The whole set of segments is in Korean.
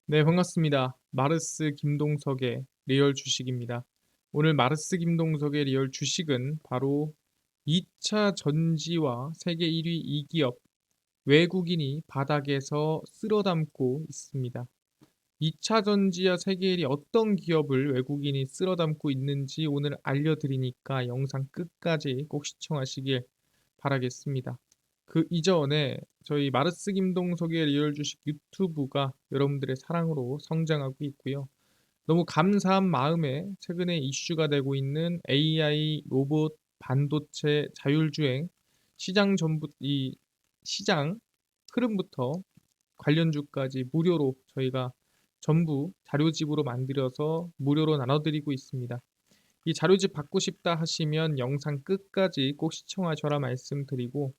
네, 반갑습니다. 마르스 김동석의 리얼 주식입니다. 오늘 마르스 김동석의 리얼 주식은 바로 2차 전지와 세계 1위 이 기업 외국인이 바닥에서 쓸어담고 있습니다. 2차 전지와 세계 1위 어떤 기업을 외국인이 쓸어담고 있는지 오늘 알려드리니까 영상 끝까지 꼭 시청하시길 바라겠습니다. 그 이전에 저희 마르스 김동석의 리얼 주식 유튜브가 여러분들의 사랑으로 성장하고 있고요. 너무 감사한 마음에 최근에 이슈가 되고 있는 AI, 로봇, 반도체, 자율주행 이 시장 흐름부터 관련주까지 무료로 저희가 전부 자료집으로 만들어서 무료로 나눠드리고 있습니다. 이 자료집 받고 싶다 하시면 영상 끝까지 꼭 시청하셔라 말씀드리고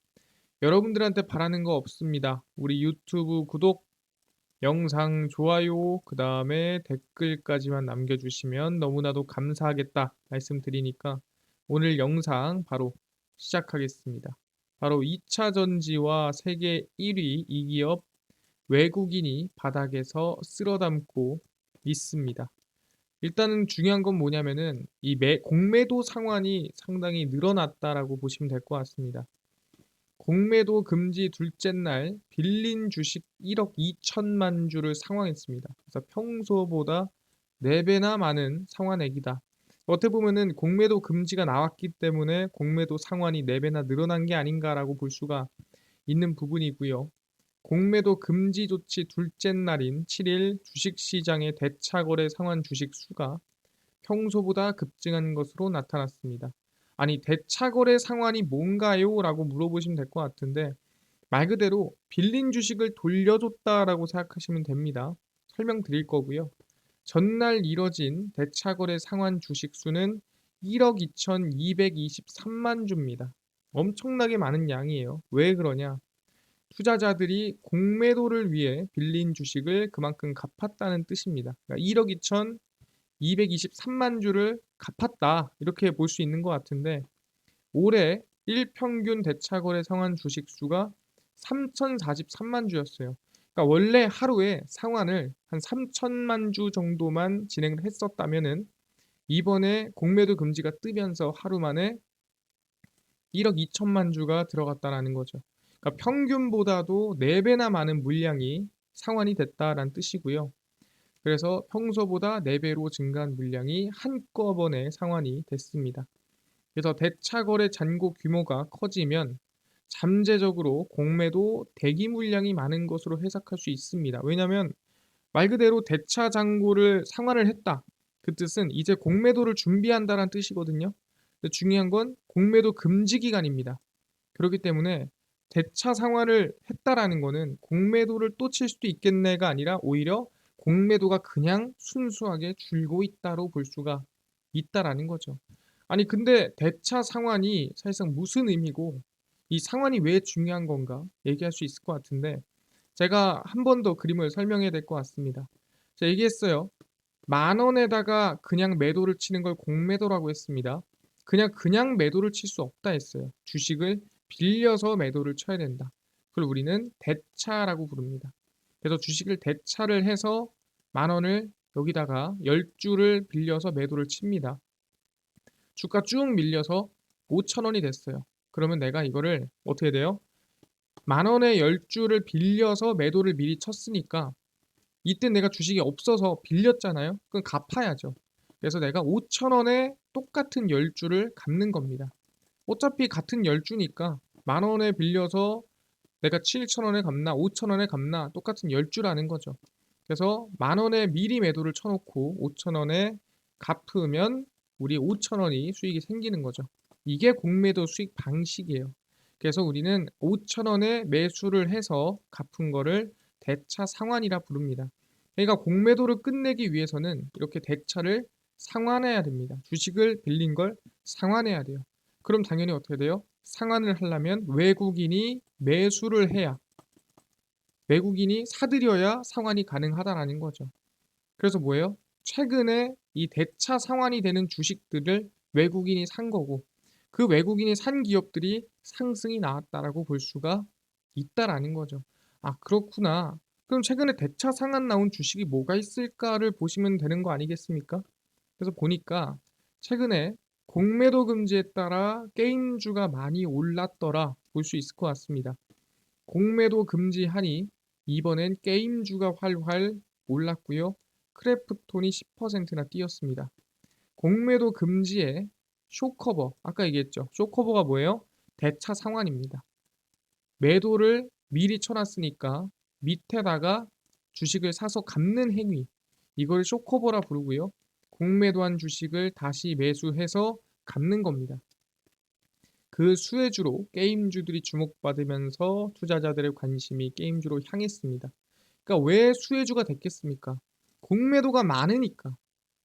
여러분들한테 바라는 거 없습니다. 우리 유튜브 구독, 영상 좋아요, 그 다음에 댓글까지만 남겨주시면 너무나도 감사하겠다 말씀드리니까 오늘 영상 바로 시작하겠습니다. 바로 2차 전지와 세계 1위 이 기업 외국인이 바닥에서 쓸어담고 있습니다. 일단은 중요한 건 뭐냐면은 이 공매도 상환이 상당히 늘어났다라고 보시면 될 것 같습니다. 공매도 금지 둘째 날 빌린 주식 1억 2천만 주를 상환했습니다. 그래서 평소보다 4배나 많은 상환액이다. 어떻게 보면은 공매도 금지가 나왔기 때문에 공매도 상환이 4배나 늘어난 게 아닌가라고 볼 수가 있는 부분이고요. 공매도 금지 조치 둘째 날인 7일 주식시장의 대차거래 상환 주식 수가 평소보다 급증한 것으로 나타났습니다. 아니, 대차거래 상환이 뭔가요? 라고 물어보시면 될 것 같은데, 말 그대로 빌린 주식을 돌려줬다라고 생각하시면 됩니다. 설명드릴 거고요. 전날 이뤄진 대차거래 상환 주식 수는 1억 2,223만 주입니다. 엄청나게 많은 양이에요. 왜 그러냐? 투자자들이 공매도를 위해 빌린 주식을 그만큼 갚았다는 뜻입니다. 그러니까 1억 2,223만 주를 갚았다. 이렇게 볼 수 있는 것 같은데 올해 일평균 대차거래 상환 주식 수가 3,043만 주였어요. 그러니까 원래 하루에 상환을 한 3천만 주 정도만 진행을 했었다면은 이번에 공매도 금지가 뜨면서 하루 만에 1억 2천만 주가 들어갔다라는 거죠. 그러니까 평균보다도 4배나 많은 물량이 상환이 됐다라는 뜻이고요. 그래서 평소보다 4배로 증가한 물량이 한꺼번에 상환이 됐습니다. 그래서 대차거래 잔고 규모가 커지면 잠재적으로 공매도 대기 물량이 많은 것으로 해석할 수 있습니다. 왜냐하면 말 그대로 대차 잔고를 상환을 했다. 그 뜻은 이제 공매도를 준비한다는 뜻이거든요. 근데 중요한 건 공매도 금지 기간입니다. 그렇기 때문에 대차 상환을 했다라는 거는 공매도를 또 칠 수도 있겠네가 아니라 오히려 공매도가 그냥 순수하게 줄고 있다로 볼 수가 있다라는 거죠. 아니 근데 대차 상환이 사실상 무슨 의미고 이 상환이 왜 중요한 건가 얘기할 수 있을 것 같은데 제가 한 번 더 그림을 설명해야 될 것 같습니다. 제가 얘기했어요. 만 원에다가 그냥 매도를 치는 걸 공매도라고 했습니다. 그냥 매도를 칠 수 없다 했어요. 주식을 빌려서 매도를 쳐야 된다. 그걸 우리는 대차라고 부릅니다. 그래서 주식을 대차를 해서 만 원을 여기다가 10주를 빌려서 매도를 칩니다. 주가 쭉 밀려서 5천 원이 됐어요. 그러면 내가 이거를 어떻게 돼요? 만 원에 10주를 빌려서 매도를 미리 쳤으니까 이때 내가 주식이 없어서 빌렸잖아요. 그럼 갚아야죠. 그래서 내가 5천 원에 똑같은 10주를 갚는 겁니다. 어차피 같은 10주니까 만 원에 빌려서 내가 7천 원에 갚나 5천 원에 갚나 똑같은 10주라는 거죠. 그래서 만 원에 미리 매도를 쳐놓고 5천 원에 갚으면 우리 5천 원이 수익이 생기는 거죠. 이게 공매도 수익 방식이에요. 그래서 우리는 5천 원에 매수를 해서 갚은 거를 대차 상환이라 부릅니다. 그러니까 공매도를 끝내기 위해서는 이렇게 대차를 상환해야 됩니다. 주식을 빌린 걸 상환해야 돼요. 그럼 당연히 어떻게 돼요? 상환을 하려면 외국인이 매수를 해야 외국인이 사들여야 상환이 가능하다라는 거죠. 그래서 뭐예요? 최근에 이 대차 상환이 되는 주식들을 외국인이 산 거고 그 외국인이 산 기업들이 상승이 나왔다라고 볼 수가 있다라는 거죠. 아, 그렇구나. 그럼 최근에 대차 상한 나온 주식이 뭐가 있을까를 보시면 되는 거 아니겠습니까? 그래서 보니까 최근에 공매도 금지에 따라 게임주가 많이 올랐더라 볼 수 있을 것 같습니다. 공매도 금지하니 이번엔 게임주가 활활 올랐고요. 크래프톤이 10%나 뛰었습니다. 공매도 금지에 쇼커버, 아까 얘기했죠. 쇼커버가 뭐예요? 대차 상환입니다. 매도를 미리 쳐놨으니까 밑에다가 주식을 사서 갚는 행위, 이걸 쇼커버라 부르고요. 공매도한 주식을 다시 매수해서 갚는 겁니다. 그 수혜주로 게임주들이 주목받으면서 투자자들의 관심이 게임주로 향했습니다. 그러니까 왜 수혜주가 됐겠습니까? 공매도가 많으니까.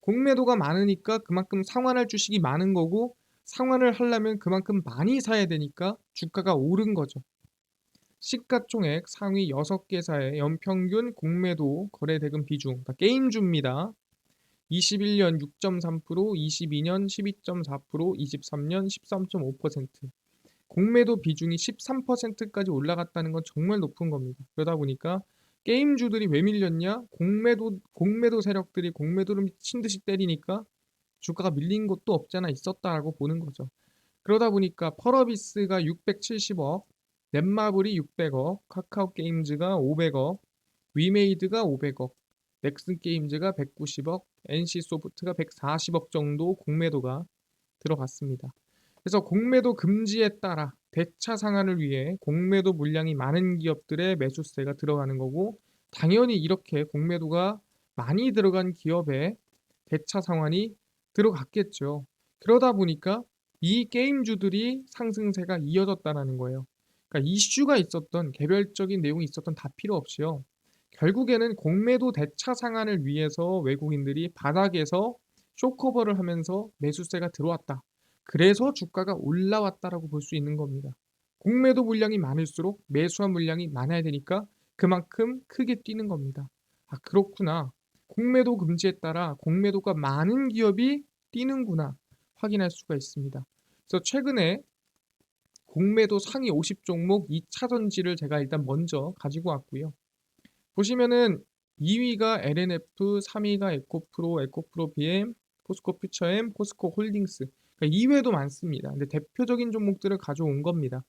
공매도가 많으니까 그만큼 상환할 주식이 많은 거고, 상환을 하려면 그만큼 많이 사야 되니까 주가가 오른 거죠. 시가총액 상위 6개사의 연평균 공매도 거래대금 비중, 그러니까 게임주입니다. 21년 6.3%, 22년 12.4%, 23년 13.5%. 공매도 비중이 13%까지 올라갔다는 건 정말 높은 겁니다. 그러다 보니까 게임주들이 왜 밀렸냐? 공매도 세력들이 공매도를 미친 듯이 때리니까 주가가 밀린 것도 없잖아 있었다라고 보는 거죠. 그러다 보니까 펄어비스가 670억, 넷마블이 600억, 카카오 게임즈가 500억, 위메이드가 500억, 넥슨 게임즈가 190억, NC 소프트가 140억 정도 공매도가 들어갔습니다. 그래서 공매도 금지에 따라 대차 상한을 위해 공매도 물량이 많은 기업들의 매수세가 들어가는 거고, 당연히 이렇게 공매도가 많이 들어간 기업에 대차 상환이 들어갔겠죠. 그러다 보니까 이 게임주들이 상승세가 이어졌다는 거예요. 그러니까 이슈가 있었던 개별적인 내용이 있었던 다 필요 없이요. 결국에는 공매도 대차 상한을 위해서 외국인들이 바닥에서 쇼커버를 하면서 매수세가 들어왔다. 그래서 주가가 올라왔다라고 볼 수 있는 겁니다. 공매도 물량이 많을수록 매수한 물량이 많아야 되니까 그만큼 크게 뛰는 겁니다. 아, 그렇구나. 공매도 금지에 따라 공매도가 많은 기업이 뛰는구나 확인할 수가 있습니다. 그래서 최근에 공매도 상위 50 종목 2차 전지를 제가 일단 먼저 가지고 왔고요. 보시면은 2위가 LNF, 3위가 에코프로, 에코프로 BM, 포스코 퓨처엠, 포스코 홀딩스. 그러니까 이외에도 많습니다. 근데 대표적인 종목들을 가져온 겁니다.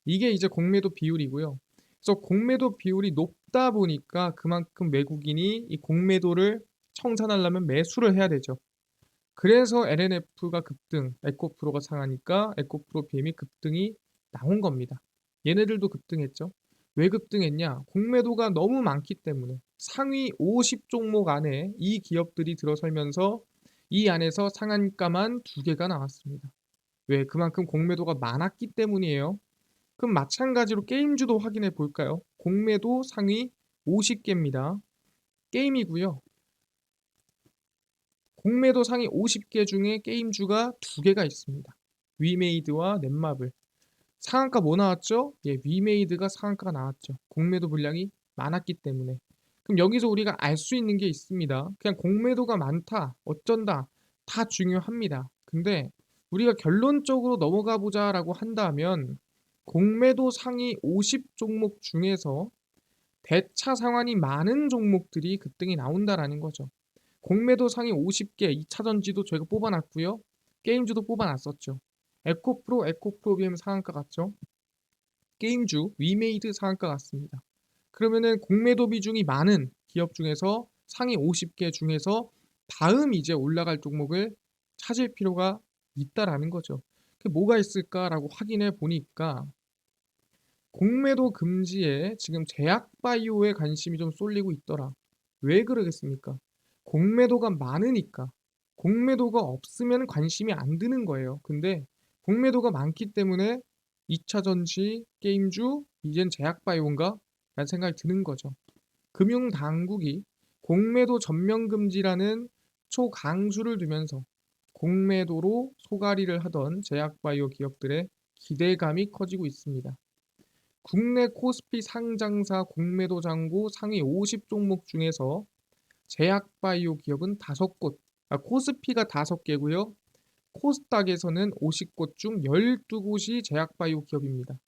이게 이제 공매도 비율이고요. 그래서 공매도 비율이 높다 보니까 그만큼 외국인이 이 공매도를 청산하려면 매수를 해야 되죠. 그래서 LNF가 급등, 에코프로가 상하니까 에코프로 BM이 급등이 나온 겁니다. 얘네들도 급등했죠. 왜 급등했냐? 공매도가 너무 많기 때문에 상위 50 종목 안에 이 기업들이 들어설면서 이 안에서 상한가만 2개가 나왔습니다. 왜? 그만큼 공매도가 많았기 때문이에요. 그럼 마찬가지로 게임주도 확인해 볼까요? 공매도 상위 50개입니다. 게임이고요. 공매도 상위 50개 중에 게임주가 2개가 있습니다. 위메이드와 넷마블. 상한가 뭐 나왔죠? 예, 위메이드가 상한가가 나왔죠. 공매도 물량이 많았기 때문에. 그럼 여기서 우리가 알 수 있는 게 있습니다. 그냥 공매도가 많다, 어쩐다, 다 중요합니다. 근데 우리가 결론적으로 넘어가 보자라고 한다면 공매도 상위 50 종목 중에서 대차 상환이 많은 종목들이 급등이 나온다라는 거죠. 공매도 상위 50개 2차 전지도 저희가 뽑아놨고요. 게임주도 뽑아놨었죠. 에코프로, 에코프로비엠 상한가 같죠? 게임주, 위메이드 상한가 같습니다. 그러면은 공매도 비중이 많은 기업 중에서 상위 50개 중에서 다음 이제 올라갈 종목을 찾을 필요가 있다라는 거죠. 그게 뭐가 있을까라고 확인해 보니까 공매도 금지에 지금 제약바이오에 관심이 좀 쏠리고 있더라. 왜 그러겠습니까? 공매도가 많으니까. 공매도가 없으면 관심이 안 드는 거예요. 근데 공매도가 많기 때문에 2차 전지, 게임주, 이젠 제약바이오인가? 라는 생각이 드는 거죠. 금융당국이 공매도 전면금지라는 초강수를 두면서 공매도로 소가리를 하던 제약바이오 기업들의 기대감이 커지고 있습니다. 국내 코스피 상장사 공매도 잔고 상위 50 종목 중에서 제약바이오 기업은 5곳, 코스피가 5개고요. 코스닥에서는 50곳 중 12곳이 제약바이오 기업입니다.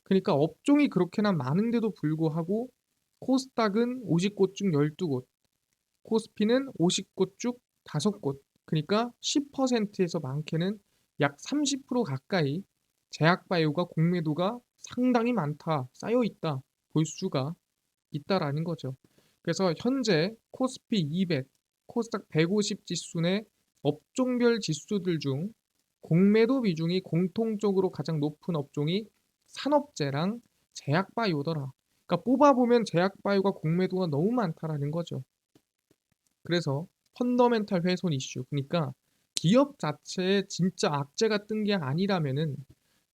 그러니까 업종이 그렇게나 많은데도 불구하고 코스닥은 50곳 중 12곳, 코스피는 50곳 중 5곳. 그러니까 10%에서 많게는 약 30% 가까이 제약바이오가 공매도가 상당히 많다, 쌓여 있다 볼 수가 있다라는 거죠. 그래서 현재 코스피 200, 코스닥 150 지수 내 업종별 지수들 중 공매도 비중이 공통적으로 가장 높은 업종이 산업재랑 제약바이오더라. 그러니까 뽑아보면 제약바이오가 공매도가 너무 많다라는 거죠. 그래서 펀더멘탈 훼손 이슈, 그러니까 기업 자체에 진짜 악재가 뜬 게 아니라면은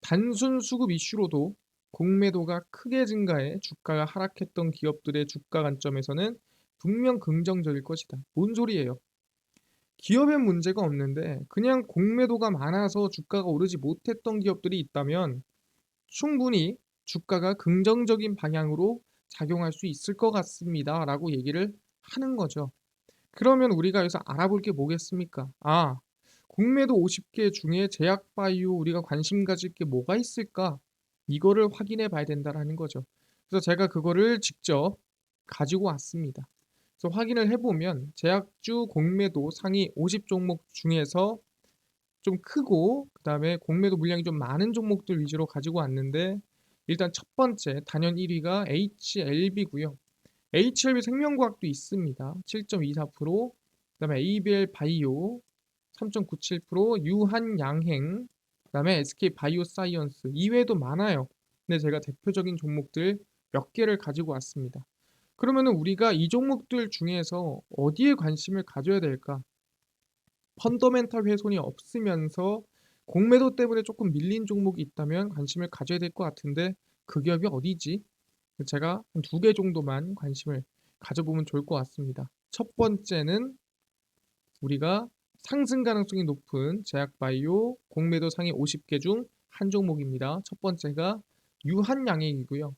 단순 수급 이슈로도 공매도가 크게 증가해 주가가 하락했던 기업들의 주가 관점에서는 분명 긍정적일 것이다. 뭔 소리예요? 기업엔 문제가 없는데 그냥 공매도가 많아서 주가가 오르지 못했던 기업들이 있다면 충분히 주가가 긍정적인 방향으로 작용할 수 있을 것 같습니다. 라고 얘기를 하는 거죠. 그러면 우리가 여기서 알아볼 게 뭐겠습니까? 아, 공매도 50개 중에 제약바이오 우리가 관심 가질 게 뭐가 있을까? 이거를 확인해 봐야 된다라는 거죠. 그래서 제가 그거를 직접 가지고 왔습니다. 그래서 확인을 해보면 제약주 공매도 상위 50 종목 중에서 좀 크고 그다음에 공매도 물량이 좀 많은 종목들 위주로 가지고 왔는데 일단 첫 번째 단연 1위가 HLB고요. HLB 생명과학도 있습니다. 7.24%, 그다음에 ABL 바이오 3.97%, 유한양행, 그다음에 SK 바이오사이언스 이외에도 많아요. 근데 제가 대표적인 종목들 몇 개를 가지고 왔습니다. 그러면은 우리가 이 종목들 중에서 어디에 관심을 가져야 될까? 펀더멘탈 훼손이 없으면서 공매도 때문에 조금 밀린 종목이 있다면 관심을 가져야 될 것 같은데 그 기업이 어디지? 제가 한 두 개 정도만 관심을 가져보면 좋을 것 같습니다. 첫 번째는 우리가 상승 가능성이 높은 제약바이오 공매도 상위 50개 중 한 종목입니다. 첫 번째가 유한양행이고요.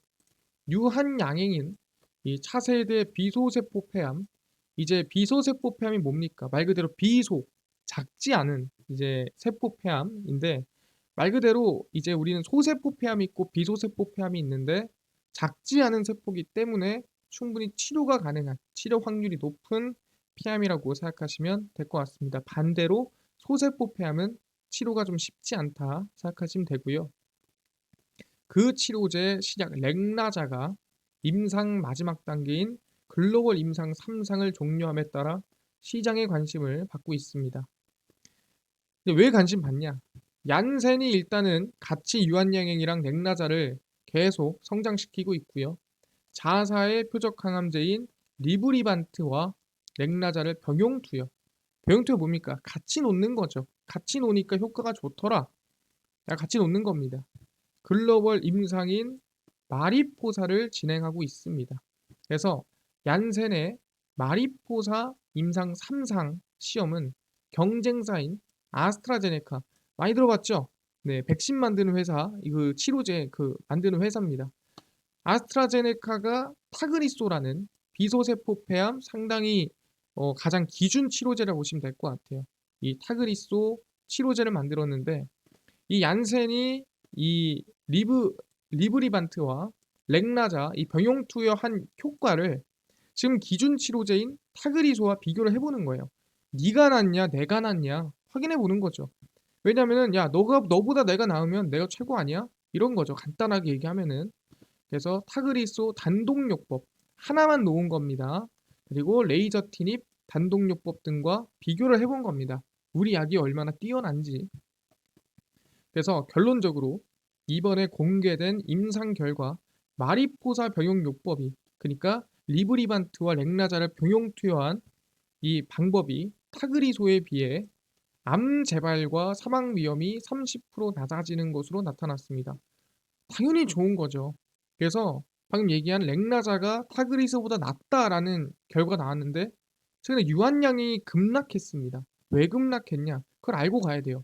유한양행은 이 차세대 비소세포 폐암, 이제 비소세포 폐암이 뭡니까? 말 그대로 비소, 작지 않은 이제 세포 폐암인데 말 그대로 이제 우리는 소세포 폐암이 있고 비소세포 폐암이 있는데 작지 않은 세포기 때문에 충분히 치료가 가능한 치료 확률이 높은 폐암이라고 생각하시면 될 것 같습니다. 반대로 소세포 폐암은 치료가 좀 쉽지 않다 생각하시면 되고요. 그 치료제 신약 렉나자가 임상 마지막 단계인 글로벌 임상 3상을 종료함에 따라 시장의 관심을 받고 있습니다. 근데 왜 관심 받냐? 얀센이 일단은 같이 유한양행이랑 렉나자를 계속 성장시키고 있고요. 자사의 표적 항암제인 리브리반트와 렉나자를 병용 투여. 병용 투여 뭡니까? 같이 놓는 거죠. 같이 놓으니까 효과가 좋더라. 같이 놓는 겁니다. 글로벌 임상인 마리포사를 진행하고 있습니다. 그래서 얀센의 마리포사 임상 3상 시험은 경쟁사인 아스트라제네카 많이 들어봤죠? 네, 백신 만드는 회사, 그 치료제 만드는 회사입니다. 아스트라제네카가 타그리소라는 비소세포 폐암 상당히 가장 기준 치료제라고 보시면 될 것 같아요. 이 타그리소 치료제를 만들었는데 이 얀센이 이 리브리반트와 렉나자 이 병용 투여한 효과를 지금 기준 치료제인 타그리소와 비교를 해보는 거예요. 네가 낫냐 내가 낫냐 확인해 보는 거죠. 왜냐면은 야 너보다 내가 나으면 내가 최고 아니야? 이런 거죠. 간단하게 얘기하면은. 그래서 타그리소 단독요법 하나만 놓은 겁니다. 그리고 레이저 티닙 단독요법 등과 비교를 해본 겁니다. 우리 약이 얼마나 뛰어난지. 그래서 결론적으로 이번에 공개된 임상 결과 마리포사 병용요법이 그러니까 리브리반트와 렉나자를 병용 투여한 이 방법이 타그리소에 비해 암 재발과 사망 위험이 30% 낮아지는 것으로 나타났습니다. 당연히 좋은 거죠. 그래서 방금 얘기한 렉나자가 타그리소보다 낫다라는 결과가 나왔는데 최근에 유한량이 급락했습니다. 왜 급락했냐? 그걸 알고 가야 돼요.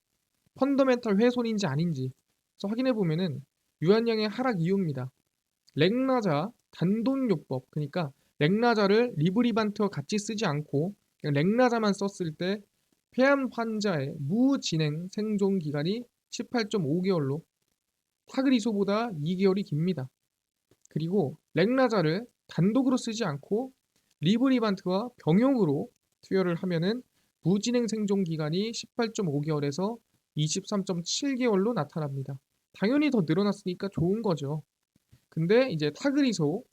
펀더멘털 훼손인지 아닌지. 그래서 확인해 보면은 유한량의 하락 이유입니다. 렉나자 단독요법 그러니까 렉나자를 리브리반트와 같이 쓰지 않고 그냥 렉나자만 썼을 때 폐암 환자의 무진행 생존 기간이 18.5개월로 타그리소보다 2개월이 깁니다. 그리고 렉나자를 단독으로 쓰지 않고 리브리반트와 병용으로 투여를 하면은 무진행 생존 기간이 18.5개월에서 23.7개월로 나타납니다. 당연히 더 늘어났으니까 좋은 거죠. 근데 이제 타그리소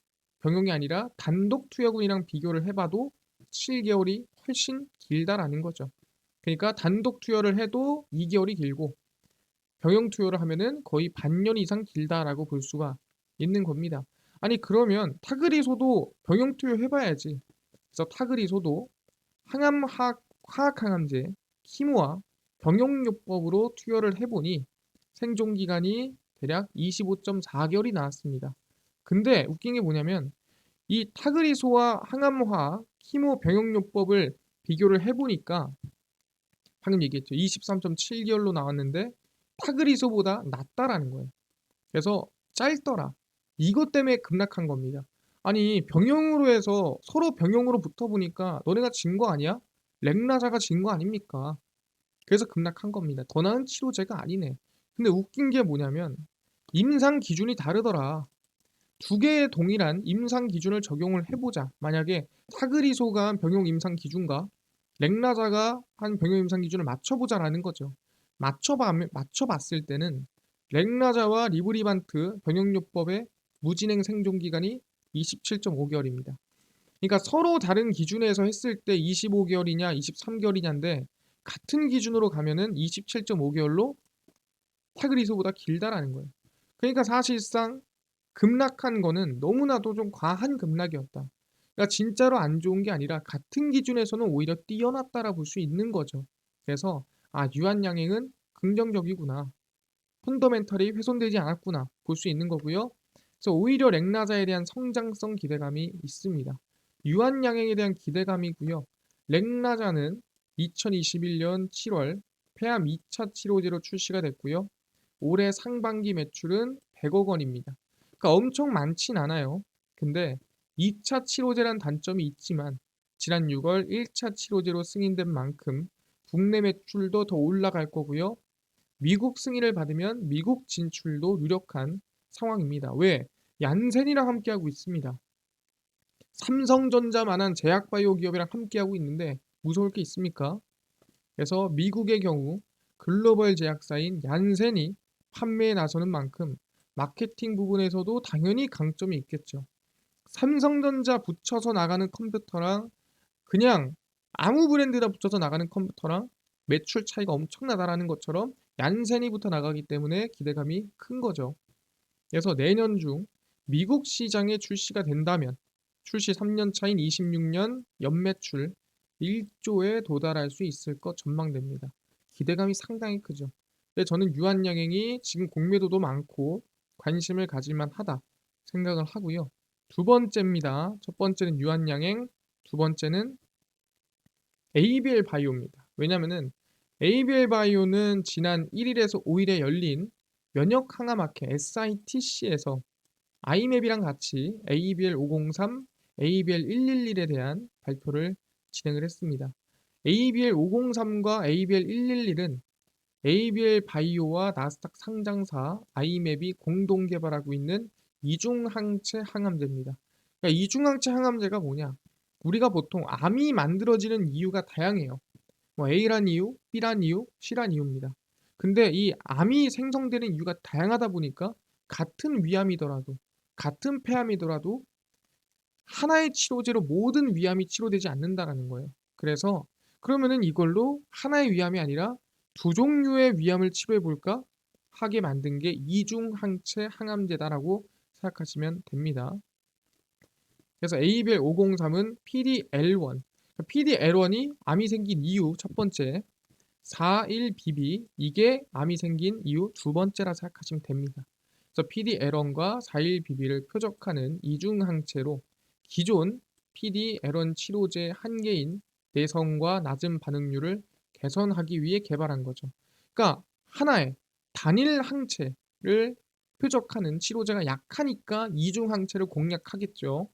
병용이 아니라 단독 투여군이랑 비교를 해봐도 7개월이 훨씬 길다라는 거죠. 그러니까 단독 투여를 해도 2개월이 길고 병용 투여를 하면은 거의 반년 이상 길다라고 볼 수가 있는 겁니다. 아니 그러면 타그리소도 병용 투여 해봐야지. 그래서 타그리소도 화학항암제 키모와 병용요법으로 투여를 해보니 생존 기간이 대략 25.4개월이 나왔습니다. 근데 웃긴 게 뭐냐면 이 타그리소와 항암화 키모 병용요법을 비교를 해보니까 방금 얘기했죠. 23.7개월로 나왔는데 타그리소보다 낫다라는 거예요. 그래서 짧더라. 이것 때문에 급락한 겁니다. 아니 병용으로 해서 서로 병용으로 붙어보니까 너네가 진 거 아니야? 렉나자가 진 거 아닙니까? 그래서 급락한 겁니다. 더 나은 치료제가 아니네. 근데 웃긴 게 뭐냐면 임상 기준이 다르더라. 두 개의 동일한 임상 기준을 적용을 해보자. 만약에 타그리소가 한 병용 임상 기준과 렉나자가 한 병용 임상 기준을 맞춰보자라는 거죠. 맞춰봤을 때는 렉나자와 리브리반트 병용요법의 무진행 생존 기간이 27.5개월입니다. 그러니까 서로 다른 기준에서 했을 때 25개월이냐 23개월이냐인데 같은 기준으로 가면은 27.5개월로 타그리소보다 길다라는 거예요. 그러니까 사실상 급락한 거는 너무나도 좀 과한 급락이었다. 그러니까 진짜로 안 좋은 게 아니라 같은 기준에서는 오히려 뛰어났다라 볼 수 있는 거죠. 그래서 유한양행은 긍정적이구나. 펀더멘털이 훼손되지 않았구나 볼 수 있는 거고요. 그래서 오히려 렉나자에 대한 성장성 기대감이 있습니다. 유한양행에 대한 기대감이고요. 렉나자는 2021년 7월 폐암 2차 치료제로 출시가 됐고요. 올해 상반기 매출은 100억 원입니다. 그러니까 엄청 많진 않아요. 근데 2차 치료제란 단점이 있지만 지난 6월 1차 치료제로 승인된 만큼 국내 매출도 더 올라갈 거고요. 미국 승인을 받으면 미국 진출도 유력한 상황입니다. 왜? 얀센이랑 함께하고 있습니다. 삼성전자만한 제약바이오 기업이랑 함께하고 있는데 무서울 게 있습니까? 그래서 미국의 경우 글로벌 제약사인 얀센이 판매에 나서는 만큼 마케팅 부분에서도 당연히 강점이 있겠죠. 삼성전자 붙여서 나가는 컴퓨터랑 그냥 아무 브랜드나 붙여서 나가는 컴퓨터랑 매출 차이가 엄청나다라는 것처럼 얀센이 붙어 나가기 때문에 기대감이 큰 거죠. 그래서 내년 중 미국 시장에 출시가 된다면 출시 3년 차인 26년 연매출 1조에 도달할 수 있을 것 전망됩니다. 기대감이 상당히 크죠. 근데 저는 유한양행이 지금 공매도도 많고 관심을 가질만 하다 생각을 하고요. 두 번째입니다. 첫 번째는 유한양행, 두 번째는 ABL 바이오입니다. 왜냐면은 ABL 바이오는 지난 1일에서 5일에 열린 면역 항암학회 SITC에서 아이맵이랑 같이 ABL 503, ABL 111에 대한 발표를 진행을 했습니다. ABL 503과 ABL 111은 ABL 바이오와 나스닥 상장사 아이맵이 공동 개발하고 있는 이중항체 항암제입니다. 그러니까 이중항체 항암제가 뭐냐? 우리가 보통 암이 만들어지는 이유가 다양해요. 뭐 A란 이유, B란 이유, C란 이유입니다. 근데 이 암이 생성되는 이유가 다양하다 보니까 같은 위암이더라도 같은 폐암이더라도 하나의 치료제로 모든 위암이 치료되지 않는다라는 거예요. 그래서 그러면은 이걸로 하나의 위암이 아니라 두 종류의 위암을 치료해 볼까 하게 만든 게 이중항체 항암제다라고 생각하시면 됩니다. 그래서 ABL 503은 PDL1, PDL1이 암이 생긴 이유 첫 번째, 41BB 이게 암이 생긴 이유 두 번째라 생각하시면 됩니다. 그래서 PDL1과 41BB를 표적하는 이중항체로 기존 PDL1 치료제 한계인 내성과 낮은 반응률을 개선하기 위해 개발한 거죠. 그러니까 하나의 단일 항체를 표적하는 치료제가 약하니까 이중항체를 공략하겠죠.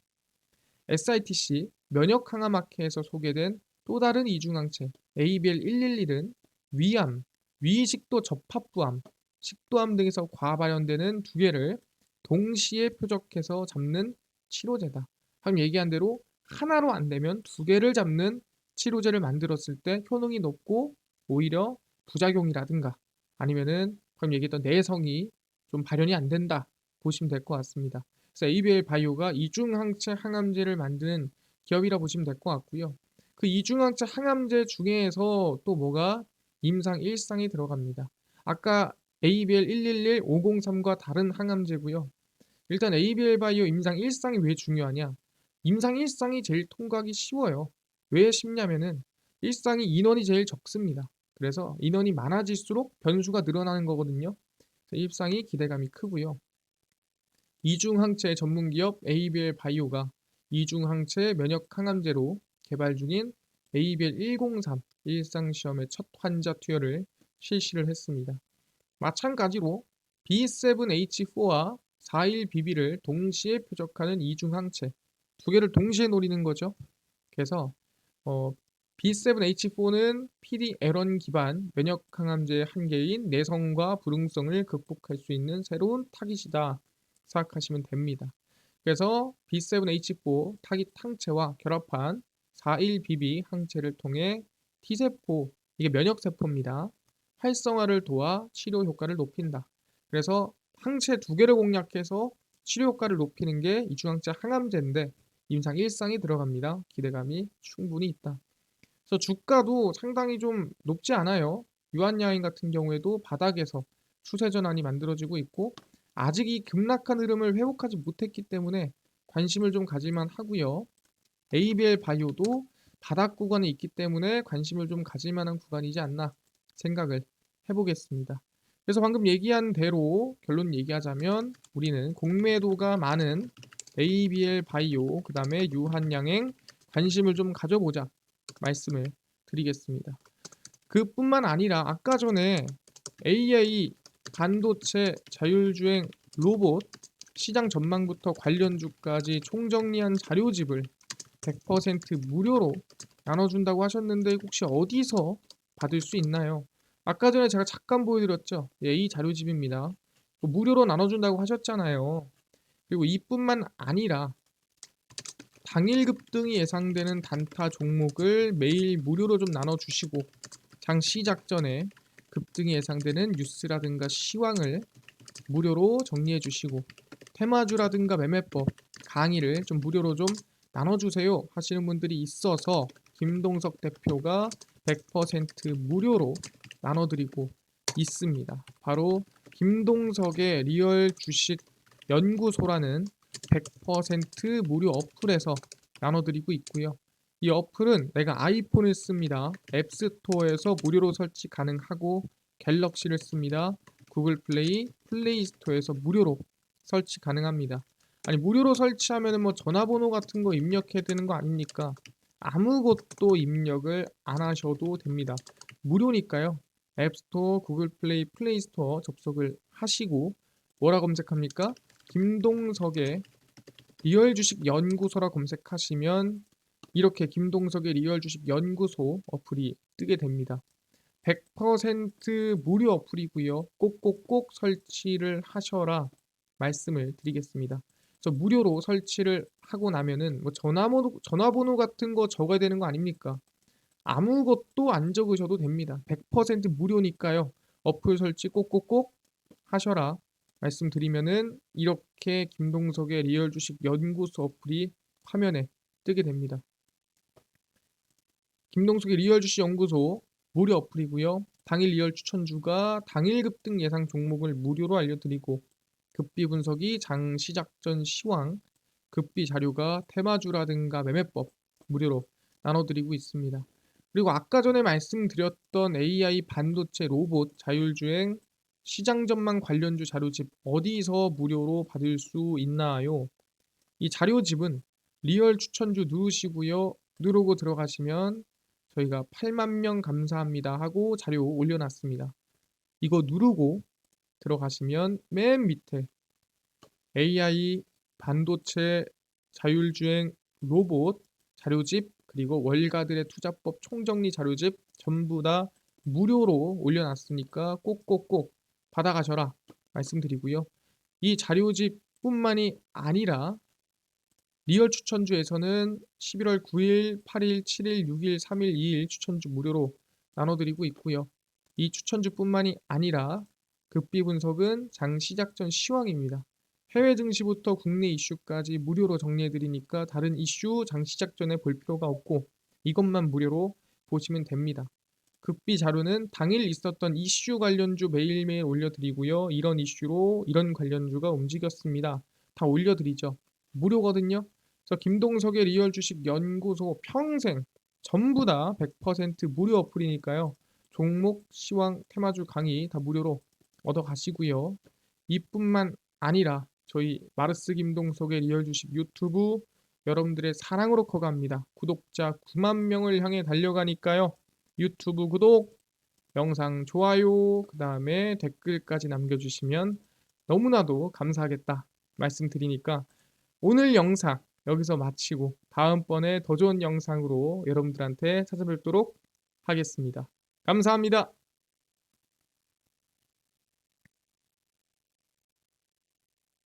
SITC 면역항암학회에서 소개된 또 다른 이중항체 ABL111은 위암, 위식도 접합부암, 식도암 등에서 과발현되는 두 개를 동시에 표적해서 잡는 치료제다. 방금 얘기한 대로 하나로 안 되면 두 개를 잡는 치료제를 만들었을 때 효능이 높고 오히려 부작용이라든가 아니면은 방금 얘기했던 내성이 좀 발현이 안 된다 보시면 될 것 같습니다. 그래서 ABL 바이오가 이중항체 항암제를 만드는 기업이라 보시면 될 것 같고요. 그 이중항체 항암제 중에서 또 뭐가 임상 1상이 들어갑니다. 아까 ABL 111, 503과 다른 항암제고요. 일단 ABL 바이오 임상 1상이 왜 중요하냐? 임상 1상이 제일 통과하기 쉬워요. 왜 쉽냐면은 1상이 인원이 제일 적습니다. 그래서 인원이 많아질수록 변수가 늘어나는 거거든요. 1상이 기대감이 크고요. 이중항체 전문기업 ABL 바이오가 이중항체 면역 항암제로 개발 중인 ABL 103 일상 시험의 첫 환자 투여를 실시를 했습니다. 마찬가지로 B7H4와 41BB를 동시에 표적하는 이중항체 두 개를 동시에 노리는 거죠. 그래서 B7H4는 PD-L1 기반 면역 항암제의 한계인 내성과 불응성을 극복할 수 있는 새로운 타깃이다 생각하시면 됩니다. 그래서 B7H4 타깃 항체와 결합한 41BB 항체를 통해 T세포, 이게 면역세포입니다. 활성화를 도와 치료 효과를 높인다. 그래서 항체 두 개를 공략해서 치료 효과를 높이는 게 이중항체 항암제인데 임상 1상이 들어갑니다. 기대감이 충분히 있다. 그래서 주가도 상당히 좀 높지 않아요. 유한야인 같은 경우에도 바닥에서 추세 전환이 만들어지고 있고 아직 이 급락한 흐름을 회복하지 못했기 때문에 관심을 좀 가질만 하고요. ABL 바이오도 바닥 구간에 있기 때문에 관심을 좀 가질 만한 구간이지 않나 생각을 해보겠습니다. 그래서 방금 얘기한 대로 결론 얘기하자면 우리는 공매도가 많은 ABL 바이오 그 다음에 유한양행 관심을 좀 가져보자 말씀을 드리겠습니다. 그뿐만 아니라 아까 전에 AI 반도체 자율주행 로봇 시장 전망부터 관련주까지 총정리한 자료집을 100% 무료로 나눠준다고 하셨는데 혹시 어디서 받을 수 있나요? 아까 전에 제가 잠깐 보여드렸죠? 예, 이 자료집입니다. 무료로 나눠준다고 하셨잖아요. 그리고 이뿐만 아니라 당일 급등이 예상되는 단타 종목을 매일 무료로 좀 나눠주시고 장 시작 전에 급등이 예상되는 뉴스라든가 시황을 무료로 정리해 주시고 테마주라든가 매매법 강의를 좀 무료로 좀 나눠주세요 하시는 분들이 있어서 김동석 대표가 100% 무료로 나눠드리고 있습니다. 바로 김동석의 리얼 주식 연구소라는 100% 무료 어플에서 나눠드리고 있고요. 이 어플은 내가 아이폰을 씁니다. 앱스토어에서 무료로 설치 가능하고 갤럭시를 씁니다. 구글 플레이, 플레이 스토어에서 무료로 설치 가능합니다. 아니 무료로 설치하면 뭐 전화번호 같은 거 입력해야 되는 거 아닙니까? 아무것도 입력을 안 하셔도 됩니다. 무료니까요. 앱스토어, 구글 플레이, 플레이 스토어 접속을 하시고 뭐라 검색합니까? 김동석의 리얼 주식 연구소라 검색하시면 이렇게 김동석의 리얼 주식 연구소 어플이 뜨게 됩니다. 100% 무료 어플이고요. 꼭꼭꼭 설치를 하셔라 말씀을 드리겠습니다. 저 무료로 설치를 하고 나면은 뭐 전화번호 같은 거 적어야 되는 거 아닙니까? 아무것도 안 적으셔도 됩니다. 100% 무료니까요. 어플 설치 꼭꼭꼭 하셔라 말씀드리면은 이렇게 김동석의 리얼 주식 연구소 어플이 화면에 뜨게 됩니다. 김동석의 리얼 주식 연구소 무료 어플이고요. 당일 리얼 추천주가 당일 급등 예상 종목을 무료로 알려드리고 급비 분석이 장 시작 전 시황, 급비 자료가 테마주라든가 매매법 무료로 나눠드리고 있습니다. 그리고 아까 전에 말씀드렸던 AI 반도체 로봇 자율주행 시장 전망 관련주 자료집 어디서 무료로 받을 수 있나요? 이 자료집은 리얼 추천주 누르시고요. 누르고 들어가시면 저희가 8만 명 감사합니다 하고 자료 올려놨습니다. 이거 누르고 들어가시면 맨 밑에 AI 반도체 자율주행 로봇 자료집 그리고 월가들의 투자법 총정리 자료집 전부 다 무료로 올려놨으니까 꼭꼭꼭 받아가셔라 말씀드리고요. 이 자료집뿐만이 아니라 리얼 추천주에서는 11월 9일, 8일, 7일, 6일, 3일, 2일 추천주 무료로 나눠드리고 있고요. 이 추천주뿐만이 아니라 급비 분석은 장 시작 전 시황입니다. 해외 증시부터 국내 이슈까지 무료로 정리해드리니까 다른 이슈 장 시작 전에 볼 필요가 없고 이것만 무료로 보시면 됩니다. 급비 자료는 당일 있었던 이슈 관련주 매일매일 올려드리고요. 이런 이슈로 이런 관련주가 움직였습니다. 다 올려드리죠. 무료거든요. 그래서 김동석의 리얼 주식 연구소 평생 전부 다 100% 무료 어플이니까요. 종목, 시황, 테마주 강의 다 무료로 얻어 가시고요. 이뿐만 아니라 저희 마르스 김동석의 리얼 주식 유튜브 여러분들의 사랑으로 커갑니다. 구독자 9만 명을 향해 달려가니까요. 유튜브 구독, 영상 좋아요, 그 다음에 댓글까지 남겨주시면 너무나도 감사하겠다 말씀드리니까 오늘 영상 여기서 마치고 다음번에 더 좋은 영상으로 여러분들한테 찾아뵙도록 하겠습니다. 감사합니다.